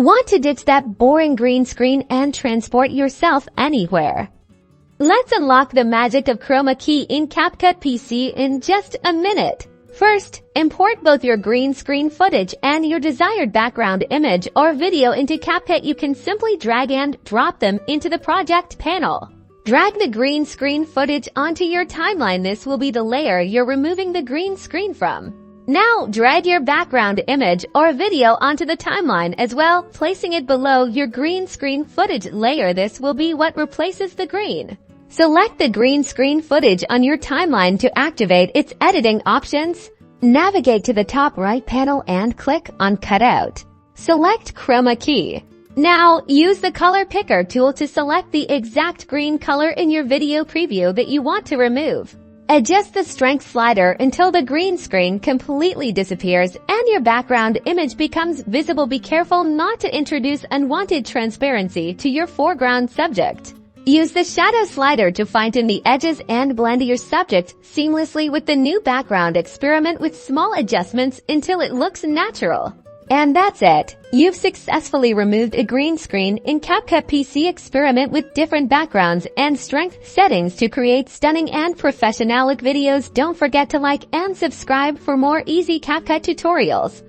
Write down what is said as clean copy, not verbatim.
Want to ditch that boring green screen and transport yourself anywhere? Let's unlock the magic of Chroma Key in Capcut PC in just a minute. First, import both your green screen footage and your desired background image or video into Capcut. You can simply drag and drop them into the project panel. Drag the green screen footage onto your timeline. This will be the layer you're removing the green screen from. Now, drag your background image or video onto the timeline as well, placing it below your green screen footage layer. This will be what replaces the green. Select the green screen footage on your timeline to activate its editing options. Navigate to the top right panel and click on Cutout. Select Chroma Key. Now, use the color picker tool to select the exact green color in your video preview that you want to remove. Adjust the strength slider until the green screen completely disappears and your background image becomes visible. Be careful not to introduce unwanted transparency to your foreground subject. Use the shadow slider to fine-tune the edges and blend your subject seamlessly with the new background. Experiment with small adjustments until it looks natural. And that's it. You've successfully removed a green screen in Capcut PC. Experiment with different backgrounds and strength settings to create stunning and professional videos. Don't forget to like and subscribe for more easy Capcut tutorials.